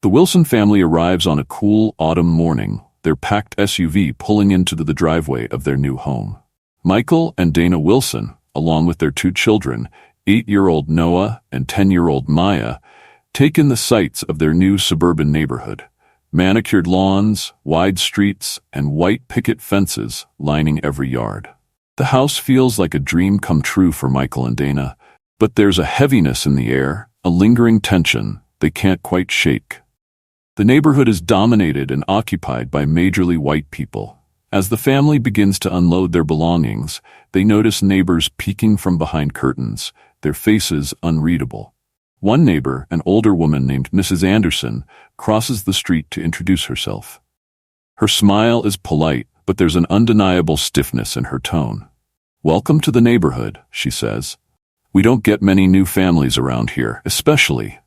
The Wilson family arrives on a cool autumn morning, their packed SUV pulling into the driveway of their new home. Michael and Dana Wilson, along with their two children, 8-year-old Noah and 10-year-old Maya, take in the sights of their new suburban neighborhood. Manicured lawns, wide streets, and white picket fences lining every yard. The house feels like a dream come true for Michael and Dana, but there's a heaviness in the air, a lingering tension they can't quite shake. The neighborhood is dominated and occupied by majorly white people. As the family begins to unload their belongings, they notice neighbors peeking from behind curtains, their faces unreadable. One neighbor, an older woman named Mrs. Anderson, crosses the street to introduce herself. Her smile is polite, but there's an undeniable stiffness in her tone. "Welcome to the neighborhood," she says. "We don't get many new families around here, especially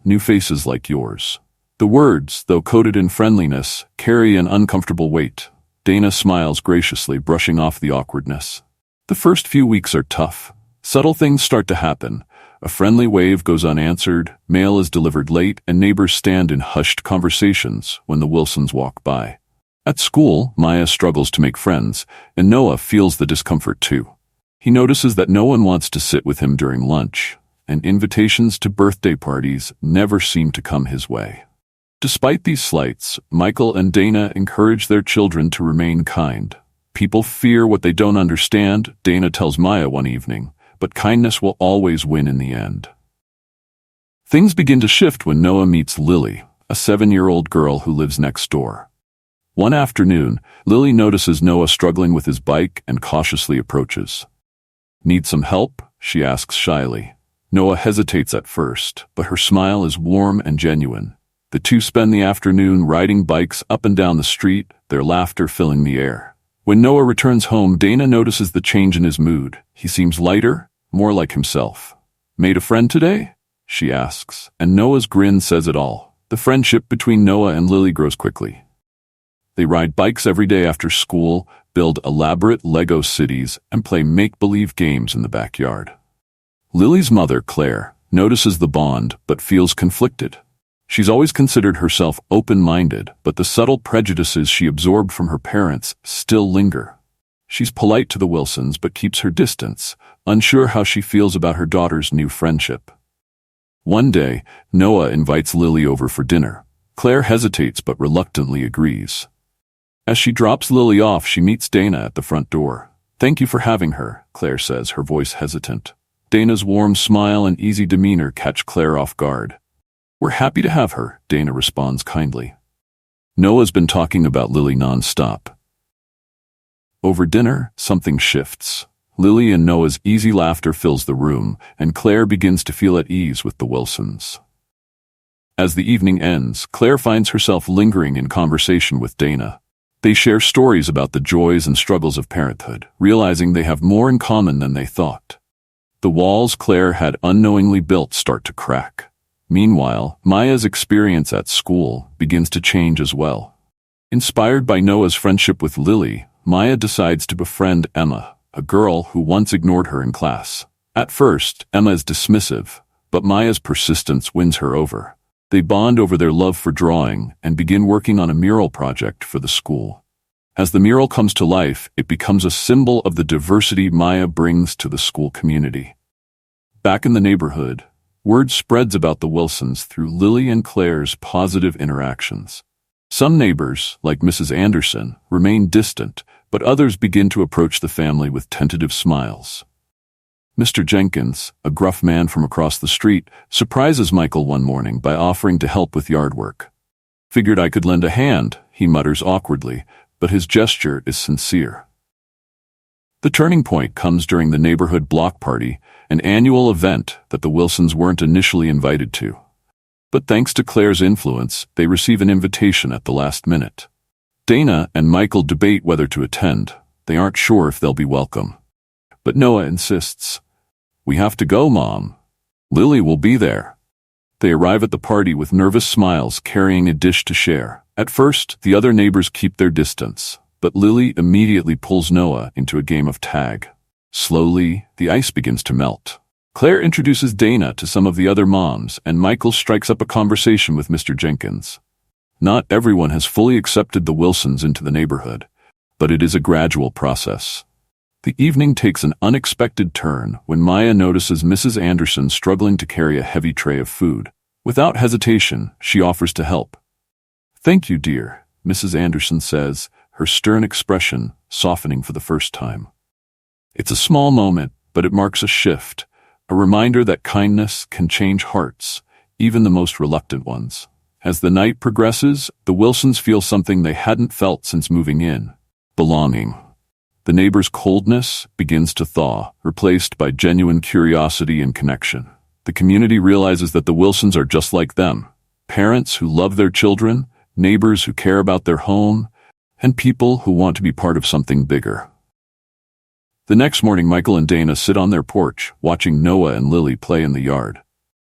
new faces like yours." The words, though coated in friendliness, carry an uncomfortable weight. Dana smiles graciously, brushing off the awkwardness. The first few weeks are tough. Subtle things start to happen. A friendly wave goes unanswered, mail is delivered late, and neighbors stand in hushed conversations when the Wilsons walk by. At school, Maya struggles to make friends, and Noah feels the discomfort too. He notices that no one wants to sit with him during lunch, and invitations to birthday parties never seem to come his way. Despite these slights, Michael and Dana encourage their children to remain kind. "People fear what they don't understand," Dana tells Maya one evening, "but kindness will always win in the end." Things begin to shift when Noah meets Lily, a 7-year-old girl who lives next door. One afternoon, Lily notices Noah struggling with his bike and cautiously approaches. "Need some help?" she asks shyly. Noah hesitates at first, but her smile is warm and genuine. The two spend the afternoon riding bikes up and down the street, their laughter filling the air. When Noah returns home, Dana notices the change in his mood. He seems lighter, more like himself. "Made a friend today?" she asks, and Noah's grin says it all. The friendship between Noah and Lily grows quickly. They ride bikes every day after school, build elaborate Lego cities, and play make-believe games in the backyard. Lily's mother, Claire, notices the bond but feels conflicted. She's always considered herself open-minded, but the subtle prejudices she absorbed from her parents still linger. She's polite to the Wilsons but keeps her distance, unsure how she feels about her daughter's new friendship. One day, Noah invites Lily over for dinner. Claire hesitates but reluctantly agrees. As she drops Lily off, she meets Dana at the front door. "Thank you for having her," Claire says, her voice hesitant. Dana's warm smile and easy demeanor catch Claire off guard. "We're happy to have her," Dana responds kindly. Noah's been talking about Lily non-stop. Over dinner, something shifts. Lily and Noah's easy laughter fills the room, and Claire begins to feel at ease with the Wilsons. As the evening ends, Claire finds herself lingering in conversation with Dana. They share stories about the joys and struggles of parenthood, realizing they have more in common than they thought. The walls Claire had unknowingly built start to crack. Meanwhile, Maya's experience at school begins to change as well. Inspired by Noah's friendship with Lily, Maya decides to befriend Emma, a girl who once ignored her in class. At first, Emma is dismissive, but Maya's persistence wins her over. They bond over their love for drawing and begin working on a mural project for the school. As the mural comes to life, it becomes a symbol of the diversity Maya brings to the school community. Back in the neighborhood, word spreads about the Wilsons through Lily and Claire's positive interactions. Some neighbors, like Mrs. Anderson, remain distant, but others begin to approach the family with tentative smiles. Mr. Jenkins, a gruff man from across the street, surprises Michael one morning by offering to help with yard work. "Figured I could lend a hand," he mutters awkwardly, but his gesture is sincere. The turning point comes during the neighborhood block party, an annual event that the Wilsons weren't initially invited to. But thanks to Claire's influence, they receive an invitation at the last minute. Dana and Michael debate whether to attend. They aren't sure if they'll be welcome. But Noah insists. "We have to go, Mom. Lily will be there." They arrive at the party with nervous smiles, carrying a dish to share. At first, the other neighbors keep their distance, but Lily immediately pulls Noah into a game of tag. Slowly, the ice begins to melt. Claire introduces Dana to some of the other moms, and Michael strikes up a conversation with Mr. Jenkins. Not everyone has fully accepted the Wilsons into the neighborhood, but it is a gradual process. The evening takes an unexpected turn when Maya notices Mrs. Anderson struggling to carry a heavy tray of food. Without hesitation, she offers to help. "Thank you, dear," Mrs. Anderson says, her stern expression softening for the first time. It's a small moment, but it marks a shift, a reminder that kindness can change hearts, even the most reluctant ones. As the night progresses, the Wilsons feel something they hadn't felt since moving in: belonging. The neighbors' coldness begins to thaw, replaced by genuine curiosity and connection. The community realizes that the Wilsons are just like them: parents who love their children, neighbors who care about their home, and people who want to be part of something bigger. The next morning, Michael and Dana sit on their porch, watching Noah and Lily play in the yard.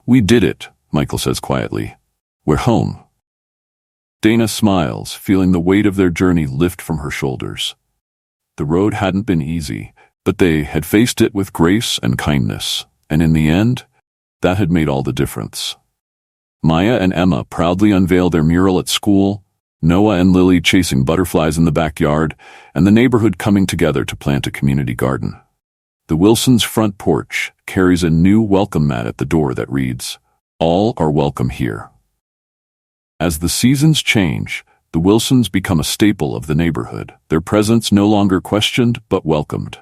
"We did it," Michael says quietly. "We're home." Dana smiles, feeling the weight of their journey lift from her shoulders. The road hadn't been easy, but they had faced it with grace and kindness, and in the end, that had made all the difference. Maya and Emma proudly unveil their mural at school, Noah and Lily chasing butterflies in the backyard, and the neighborhood coming together to plant a community garden. The Wilsons' front porch carries a new welcome mat at the door that reads, "All are welcome here." As the seasons change, the Wilsons become a staple of the neighborhood, their presence no longer questioned but welcomed.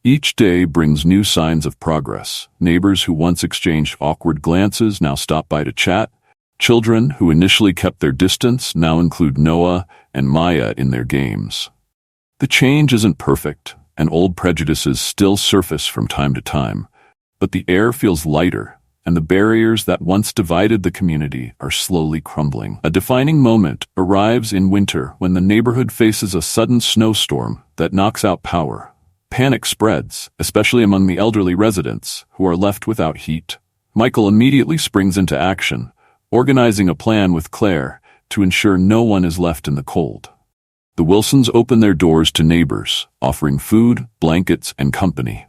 Each day brings new signs of progress. Neighbors who once exchanged awkward glances now stop by to chat. Children who initially kept their distance now include Noah and Maya in their games. The change isn't perfect, and old prejudices still surface from time to time, but the air feels lighter, and the barriers that once divided the community are slowly crumbling. A defining moment arrives in winter when the neighborhood faces a sudden snowstorm that knocks out power. Panic spreads, especially among the elderly residents, who are left without heat. Michael immediately springs into action, organizing a plan with Claire to ensure no one is left in the cold. The Wilsons open their doors to neighbors, offering food, blankets, and company.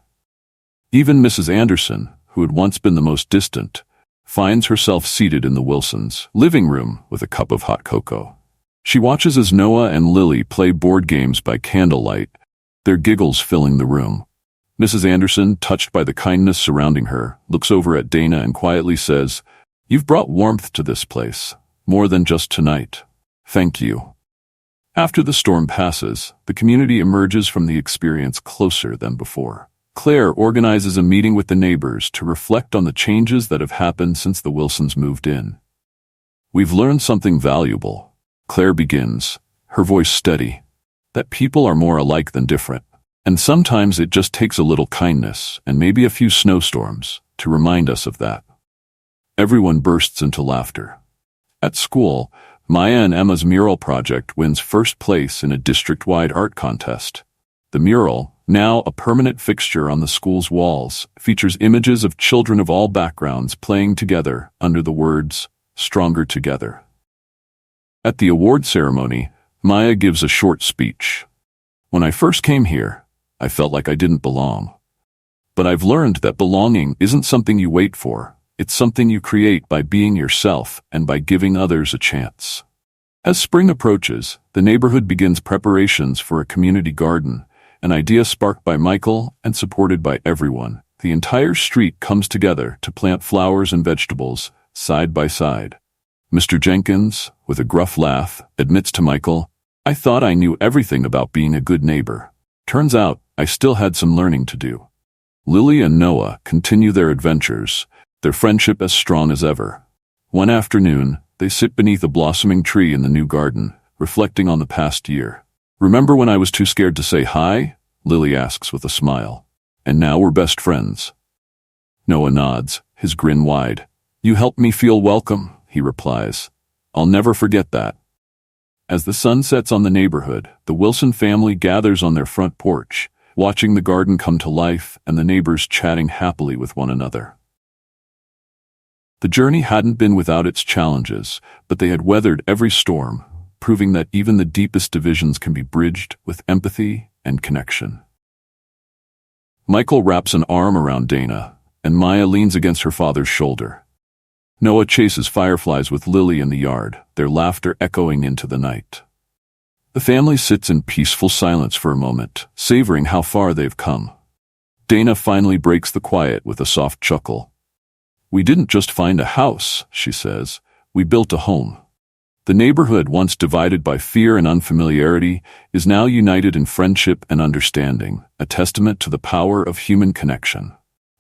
Even Mrs. Anderson, who had once been the most distant, finds herself seated in the Wilsons' living room with a cup of hot cocoa. She watches as Noah and Lily play board games by candlelight, their giggles filling the room. Mrs. Anderson, touched by the kindness surrounding her, looks over at Dana and quietly says, "You've brought warmth to this place, more than just tonight. Thank you." After the storm passes, the community emerges from the experience closer than before. Claire organizes a meeting with the neighbors to reflect on the changes that have happened since the Wilsons moved in. "We've learned something valuable," Claire begins, her voice steady, "that people are more alike than different. And sometimes it just takes a little kindness and maybe a few snowstorms to remind us of that." Everyone bursts into laughter. At school, Maya and Emma's mural project wins first place in a district-wide art contest. The mural, now a permanent fixture on the school's walls, features images of children of all backgrounds playing together under the words, "Stronger Together." At the award ceremony, Maya gives a short speech. "When I first came here, I felt like I didn't belong. But I've learned that belonging isn't something you wait for. It's something you create by being yourself and by giving others a chance." As spring approaches, the neighborhood begins preparations for a community garden, an idea sparked by Michael and supported by everyone. The entire street comes together to plant flowers and vegetables, side by side. Mr. Jenkins, with a gruff laugh, admits to Michael, "I thought I knew everything about being a good neighbor. Turns out I still had some learning to do." Lily and Noah continue their adventures, their friendship as strong as ever. One afternoon, they sit beneath a blossoming tree in the new garden, reflecting on the past year. "Remember when I was too scared to say hi?" Lily asks with a smile. "And now we're best friends." Noah nods, his grin wide. "You helped me feel welcome," he replies. "I'll never forget that." As the sun sets on the neighborhood, the Wilson family gathers on their front porch, watching the garden come to life and the neighbors chatting happily with one another. The journey hadn't been without its challenges, but they had weathered every storm, proving that even the deepest divisions can be bridged with empathy and connection. Michael wraps an arm around Dana, and Maya leans against her father's shoulder. Noah chases fireflies with Lily in the yard, their laughter echoing into the night. The family sits in peaceful silence for a moment, savoring how far they've come. Dana finally breaks the quiet with a soft chuckle. "We didn't just find a house," she says. "We built a home." The neighborhood, once divided by fear and unfamiliarity, is now united in friendship and understanding, a testament to the power of human connection.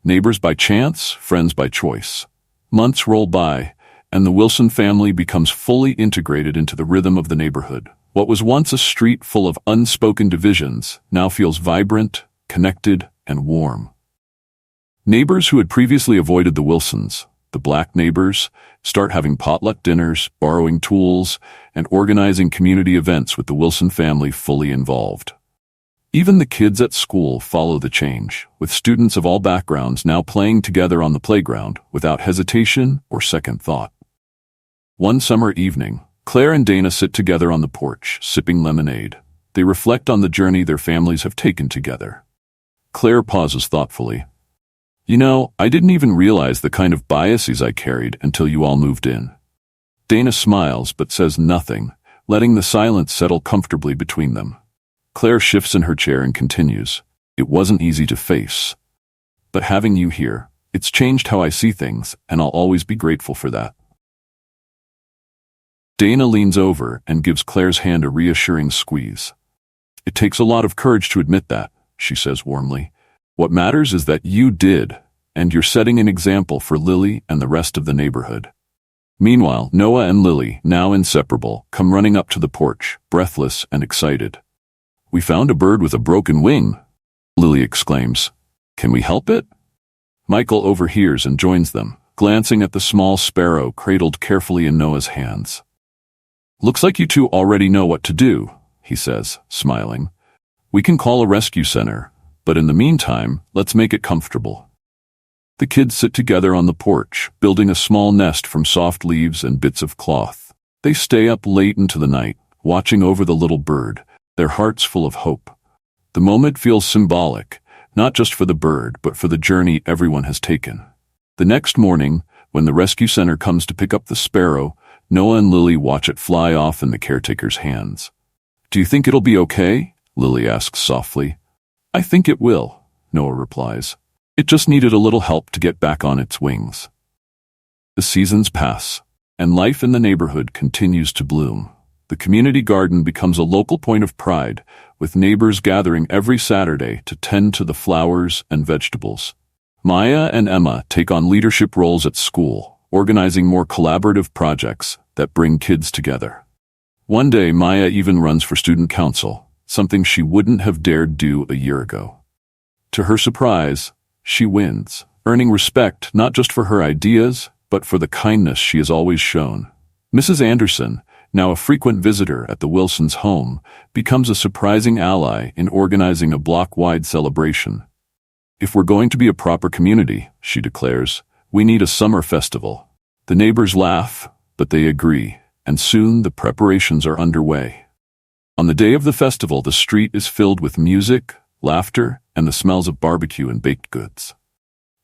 Neighbors by chance, friends by choice. Months roll by, and the Wilson family becomes fully integrated into the rhythm of the neighborhood. What was once a street full of unspoken divisions now feels vibrant, connected, and warm. Neighbors who had previously avoided the Wilsons, the black neighbors, start having potluck dinners, borrowing tools, and organizing community events with the Wilson family fully involved. Even the kids at school follow the change, with students of all backgrounds now playing together on the playground without hesitation or second thought. One summer evening, Claire and Dana sit together on the porch, sipping lemonade. They reflect on the journey their families have taken together. Claire pauses thoughtfully. "You know, I didn't even realize the kind of biases I carried until you all moved in." Dana smiles but says nothing, letting the silence settle comfortably between them. Claire shifts in her chair and continues. "It wasn't easy to face. But having you here, it's changed how I see things, and I'll always be grateful for that." Dana leans over and gives Claire's hand a reassuring squeeze. "It takes a lot of courage to admit that," she says warmly. "What matters is that you did, and you're setting an example for Lily and the rest of the neighborhood." Meanwhile, Noah and Lily, now inseparable, come running up to the porch, breathless and excited. "We found a bird with a broken wing," Lily exclaims. "Can we help it?" Michael overhears and joins them, glancing at the small sparrow cradled carefully in Noah's hands. "Looks like you two already know what to do," he says, smiling. "We can call a rescue center, but in the meantime, let's make it comfortable." The kids sit together on the porch, building a small nest from soft leaves and bits of cloth. They stay up late into the night, watching over the little bird, their hearts full of hope. The moment feels symbolic, not just for the bird, but for the journey everyone has taken. The next morning, when the rescue center comes to pick up the sparrow, Noah and Lily watch it fly off in the caretaker's hands. "Do you think it'll be okay?" Lily asks softly. "I think it will," Noah replies. "It just needed a little help to get back on its wings." The seasons pass, and life in the neighborhood continues to bloom. The community garden becomes a local point of pride, with neighbors gathering every Saturday to tend to the flowers and vegetables. Maya and Emma take on leadership roles at school, organizing more collaborative projects that bring kids together. One day, Maya even runs for student council, something she wouldn't have dared do a year ago. To her surprise, she wins, earning respect not just for her ideas, but for the kindness she has always shown. Mrs. Anderson, now a frequent visitor at the Wilsons' home, becomes a surprising ally in organizing a block-wide celebration. "If we're going to be a proper community," she declares, "we need a summer festival." The neighbors laugh, but they agree, and soon the preparations are underway. On the day of the festival, the street is filled with music, laughter, and the smells of barbecue and baked goods.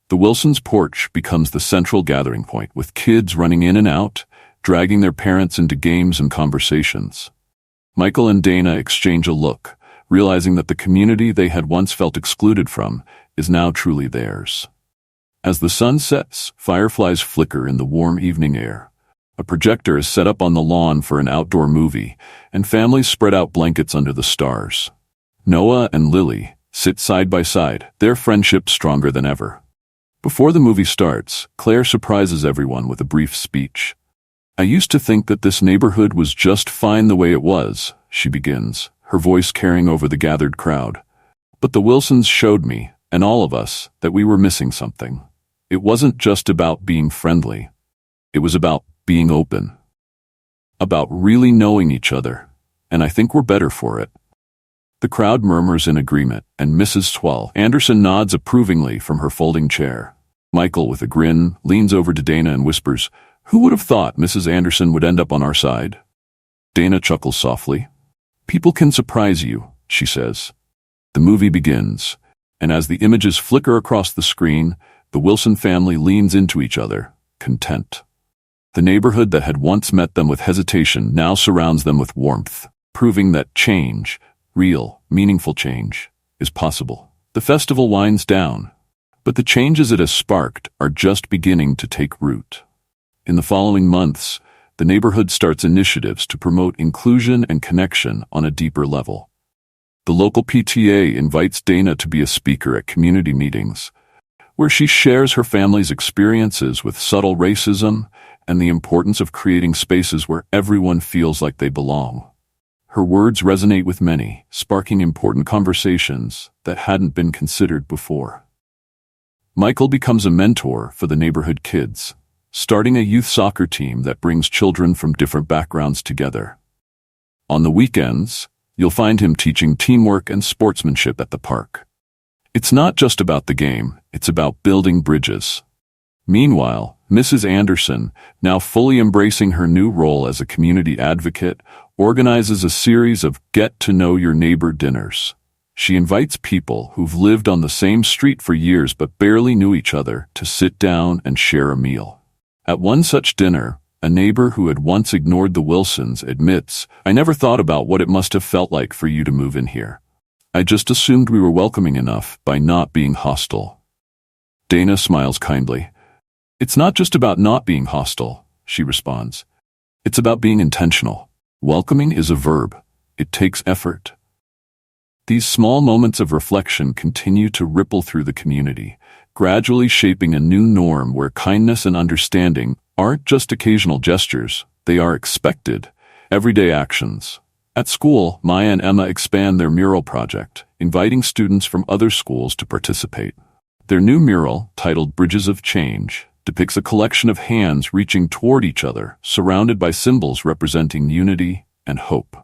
The Wilsons' porch becomes the central gathering point, with kids running in and out, dragging their parents into games and conversations. Michael and Dana exchange a look, realizing that the community they had once felt excluded from is now truly theirs. As the sun sets, fireflies flicker in the warm evening air. A projector is set up on the lawn for an outdoor movie, and families spread out blankets under the stars. Noah and Lily sit side by side, their friendship stronger than ever. Before the movie starts, Claire surprises everyone with a brief speech. "I used to think that this neighborhood was just fine the way it was," she begins, her voice carrying over the gathered crowd. "But the Wilsons showed me, and all of us, that we were missing something. It wasn't just about being friendly. It was about being open. About really knowing each other, and I think we're better for it." The crowd murmurs in agreement, and Mrs. Twell Anderson nods approvingly from her folding chair. Michael, with a grin, leans over to Dana and whispers, "Who would have thought Mrs. Anderson would end up on our side?" Dana chuckles softly. "People can surprise you," she says. The movie begins, and as the images flicker across the screen, The Wilson family leans into each other, content. The neighborhood that had once met them with hesitation now surrounds them with warmth, proving that change, real, meaningful change, is possible. The festival winds down, but the changes it has sparked are just beginning to take root. In the following months, the neighborhood starts initiatives to promote inclusion and connection on a deeper level. The local PTA invites Dana to be a speaker at community meetings, where she shares her family's experiences with subtle racism and the importance of creating spaces where everyone feels like they belong. Her words resonate with many, sparking important conversations that hadn't been considered before. Michael becomes a mentor for the neighborhood kids, starting a youth soccer team that brings children from different backgrounds together. On the weekends, you'll find him teaching teamwork and sportsmanship at the park. It's not just about the game, it's about building bridges. Meanwhile, Mrs. Anderson, now fully embracing her new role as a community advocate, organizes a series of get-to-know-your-neighbor dinners. She invites people who've lived on the same street for years but barely knew each other to sit down and share a meal. At one such dinner, a neighbor who had once ignored the Wilsons admits, "I never thought about what it must have felt like for you to move in here. I just assumed we were welcoming enough by not being hostile." Dana smiles kindly. "It's not just about not being hostile," she responds. "It's about being intentional. Welcoming is a verb. It takes effort." These small moments of reflection continue to ripple through the community, gradually shaping a new norm where kindness and understanding aren't just occasional gestures, they are expected, everyday actions. At school, Maya and Emma expand their mural project, inviting students from other schools to participate. Their new mural, titled Bridges of Change, depicts a collection of hands reaching toward each other, surrounded by symbols representing unity and hope.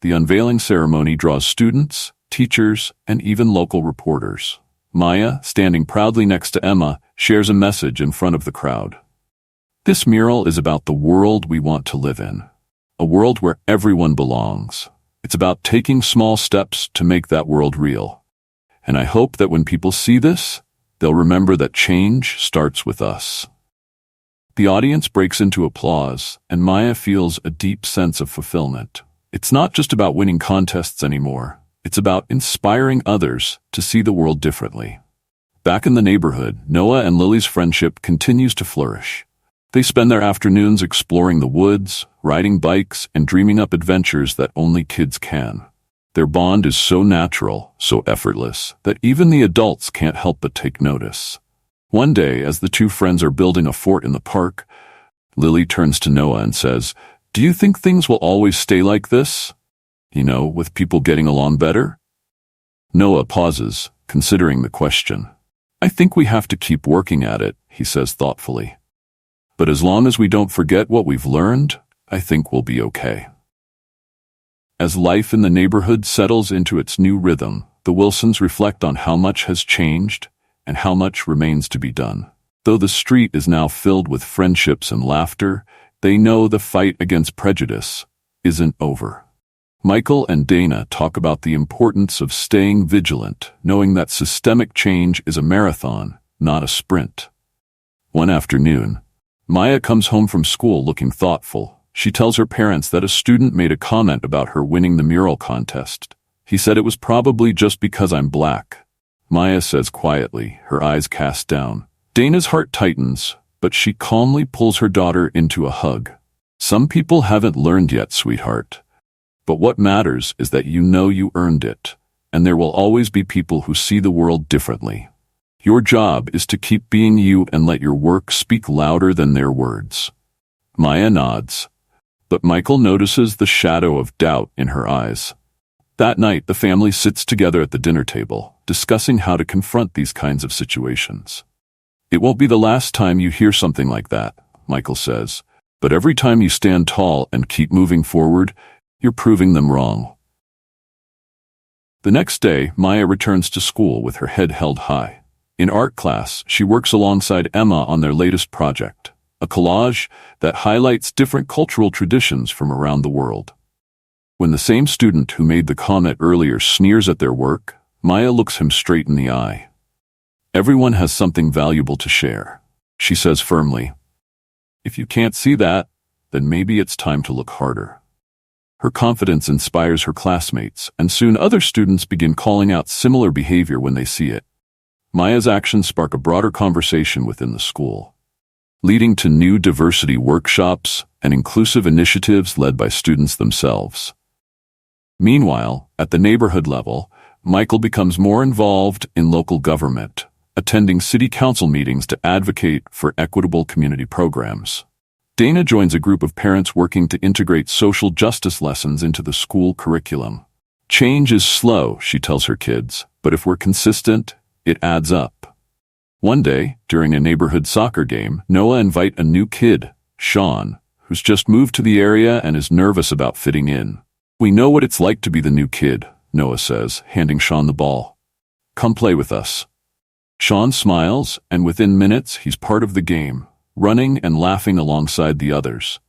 The unveiling ceremony draws students, teachers, and even local reporters. Maya, standing proudly next to Emma, shares a message in front of the crowd. "This mural is about the world we want to live in. A world where everyone belongs. It's about taking small steps to make that world real. And I hope that when people see this, they'll remember that change starts with us." The audience breaks into applause, and Maya feels a deep sense of fulfillment. It's not just about winning contests anymore. It's about inspiring others to see the world differently. Back in the neighborhood, Noah and Lily's friendship continues to flourish. They spend their afternoons exploring the woods, riding bikes, and dreaming up adventures that only kids can. Their bond is so natural, so effortless, that even the adults can't help but take notice. One day, as the two friends are building a fort in the park, Lily turns to Noah and says, "Do you think things will always stay like this? With people getting along better?" Noah pauses, considering the question. "I think we have to keep working at it," he says thoughtfully. "But as long as we don't forget what we've learned, I think we'll be okay." As life in the neighborhood settles into its new rhythm, the Wilsons reflect on how much has changed and how much remains to be done. Though the street is now filled with friendships and laughter, they know the fight against prejudice isn't over. Michael and Dana talk about the importance of staying vigilant, knowing that systemic change is a marathon, not a sprint. One afternoon, Maya comes home from school looking thoughtful. She tells her parents that a student made a comment about her winning the mural contest. "He said it was probably just because I'm black," Maya says quietly, her eyes cast down. Dana's heart tightens, but she calmly pulls her daughter into a hug. "Some people haven't learned yet, sweetheart. But what matters is that you know you earned it, and there will always be people who see the world differently. Your job is to keep being you and let your work speak louder than their words." Maya nods, but Michael notices the shadow of doubt in her eyes. That night, the family sits together at the dinner table, discussing how to confront these kinds of situations. "It won't be the last time you hear something like that," Michael says, "but every time you stand tall and keep moving forward, you're proving them wrong." The next day, Maya returns to school with her head held high. In art class, she works alongside Emma on their latest project, a collage that highlights different cultural traditions from around the world. When the same student who made the comment earlier sneers at their work, Maya looks him straight in the eye. Everyone has something valuable to share, she says firmly. If you can't see that, then maybe it's time to look harder. Her confidence inspires her classmates, and soon other students begin calling out similar behavior when they see it. Maya's actions spark a broader conversation within the school, leading to new diversity workshops and inclusive initiatives led by students themselves. Meanwhile, at the neighborhood level, Michael becomes more involved in local government, attending city council meetings to advocate for equitable community programs. Dana joins a group of parents working to integrate social justice lessons into the school curriculum. Change is slow, she tells her kids, but if we're consistent, it adds up. One day, during a neighborhood soccer game, Noah invites a new kid, Sean, who's just moved to the area and is nervous about fitting in. We know what it's like to be the new kid, Noah says, handing Sean the ball. Come play with us. Sean smiles, and within minutes, he's part of the game, running and laughing alongside the others.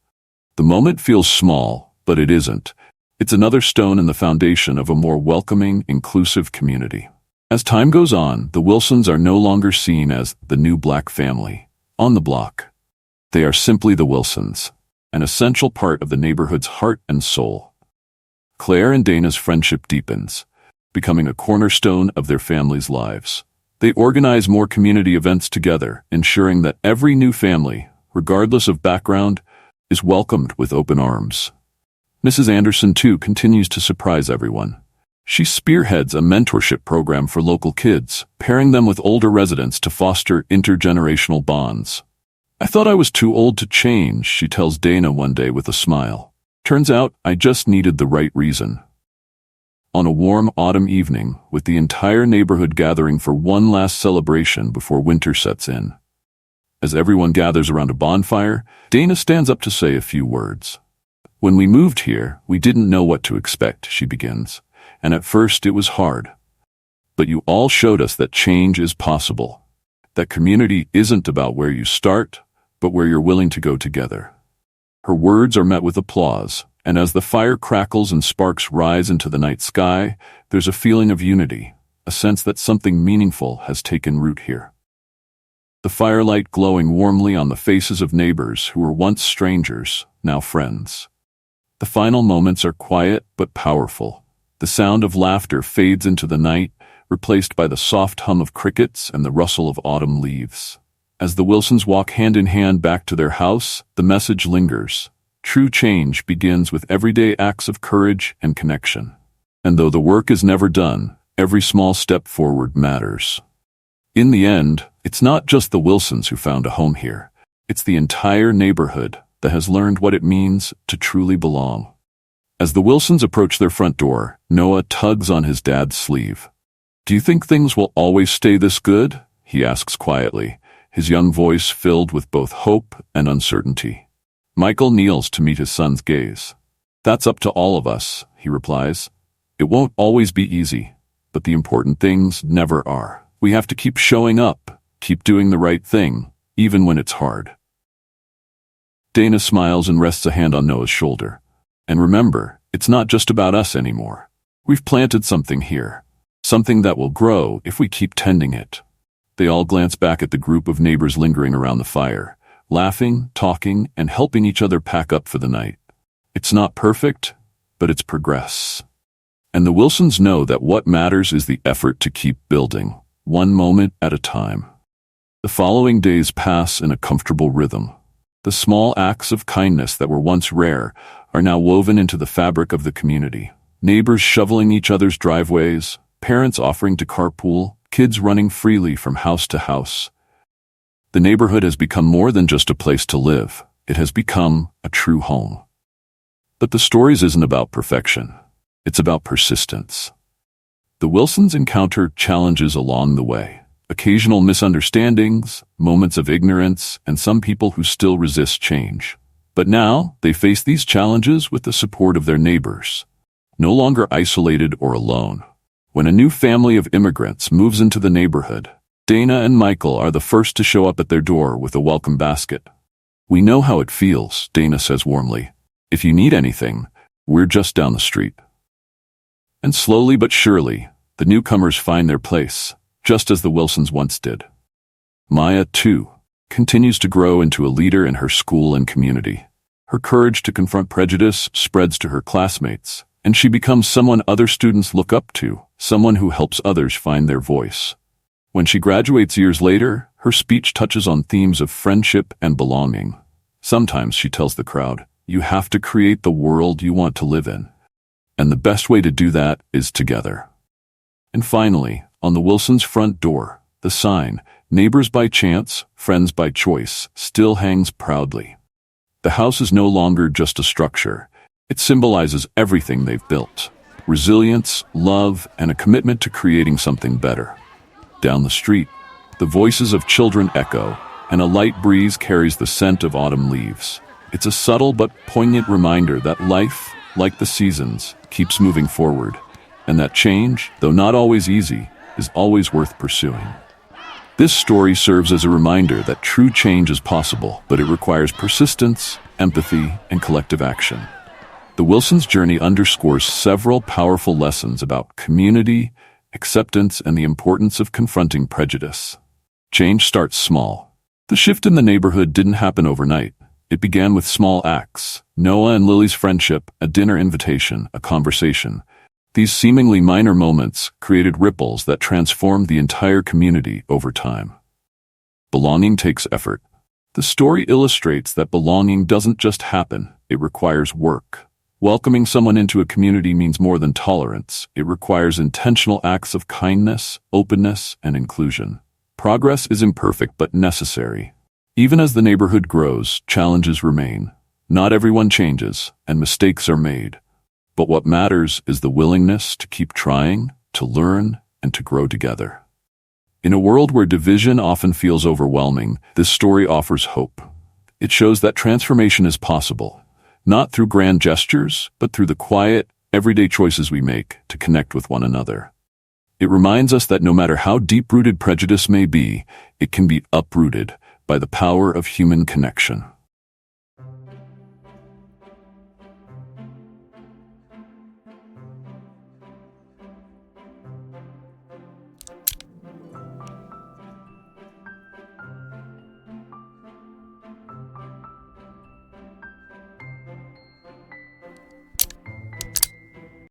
The moment feels small, but it isn't. It's another stone in the foundation of a more welcoming, inclusive community. As time goes on, the Wilsons are no longer seen as the new black family on the block. They are simply the Wilsons, an essential part of the neighborhood's heart and soul. Claire and Dana's friendship deepens, becoming a cornerstone of their family's lives. They organize more community events together, ensuring that every new family, regardless of background, is welcomed with open arms. Mrs. Anderson, too, continues to surprise everyone. She spearheads a mentorship program for local kids, pairing them with older residents to foster intergenerational bonds. I thought I was too old to change, she tells Dana one day with a smile. Turns out I just needed the right reason. On a warm autumn evening, with the entire neighborhood gathering for one last celebration before winter sets in. As everyone gathers around a bonfire, Dana stands up to say a few words. When we moved here, we didn't know what to expect, she begins, and at first it was hard. But you all showed us that change is possible, that community isn't about where you start, but where you're willing to go together. Her words are met with applause, and as the fire crackles and sparks rise into the night sky, there's a feeling of unity, a sense that something meaningful has taken root here. The firelight glowing warmly on the faces of neighbors who were once strangers, now friends. The final moments are quiet but powerful. The sound of laughter fades into the night, replaced by the soft hum of crickets and the rustle of autumn leaves. As the Wilsons walk hand in hand back to their house, the message lingers. True change begins with everyday acts of courage and connection. And though the work is never done, every small step forward matters. In the end, it's not just the Wilsons who found a home here. It's the entire neighborhood that has learned what it means to truly belong. As the Wilsons approach their front door, Noah tugs on his dad's sleeve. Do you think things will always stay this good? He asks quietly, his young voice filled with both hope and uncertainty. Michael kneels to meet his son's gaze. That's up to all of us, he replies. It won't always be easy, but the important things never are. We have to keep showing up, keep doing the right thing, even when it's hard. Dana smiles and rests a hand on Noah's shoulder. And remember, it's not just about us anymore. We've planted something here, something that will grow if we keep tending it. They all glance back at the group of neighbors lingering around the fire, laughing, talking, and helping each other pack up for the night. It's not perfect, but it's progress. And the Wilsons know that what matters is the effort to keep building, one moment at a time. The following days pass in a comfortable rhythm. The small acts of kindness that were once rare are now woven into the fabric of the community. Neighbors shoveling each other's driveways, parents offering to carpool, kids running freely from house to house. The neighborhood has become more than just a place to live. It has become a true home. But the stories isn't about perfection. It's about persistence. The Wilsons encounter challenges along the way. Occasional misunderstandings, moments of ignorance, and some people who still resist change. But now, they face these challenges with the support of their neighbors. No longer isolated or alone. When a new family of immigrants moves into the neighborhood, Dana and Michael are the first to show up at their door with a welcome basket. We know how it feels, Dana says warmly. If you need anything, we're just down the street. And slowly but surely, the newcomers find their place, just as the Wilsons once did. Maya, too, continues to grow into a leader in her school and community. Her courage to confront prejudice spreads to her classmates, and she becomes someone other students look up to, someone who helps others find their voice. When she graduates years later, her speech touches on themes of friendship and belonging. Sometimes she tells the crowd, "You have to create the world you want to live in. And the best way to do that is together." And finally, on the Wilsons' front door, the sign, "Neighbors by chance, friends by choice," still hangs proudly. The house is no longer just a structure. It symbolizes everything they've built: resilience, love, and a commitment to creating something better. Down the street, the voices of children echo, and a light breeze carries the scent of autumn leaves. It's a subtle but poignant reminder that life, like the seasons, keeps moving forward, and that change, though not always easy, is always worth pursuing. This story serves as a reminder that true change is possible, but it requires persistence, empathy, and collective action. The Wilsons' journey underscores several powerful lessons about community, acceptance, and the importance of confronting prejudice. Change starts small. The shift in the neighborhood didn't happen overnight. It began with small acts: Noah and Lily's friendship, a dinner invitation, a conversation. These seemingly minor moments created ripples that transformed the entire community over time. Belonging takes effort. The story illustrates that belonging doesn't just happen, it requires work. Welcoming someone into a community means more than tolerance. It requires intentional acts of kindness, openness, and inclusion. Progress is imperfect but necessary. Even as the neighborhood grows, challenges remain. Not everyone changes, and mistakes are made. But what matters is the willingness to keep trying, to learn, and to grow together. In a world where division often feels overwhelming, this story offers hope. It shows that transformation is possible, not through grand gestures, but through the quiet, everyday choices we make to connect with one another. It reminds us that no matter how deep-rooted prejudice may be, it can be uprooted by the power of human connection.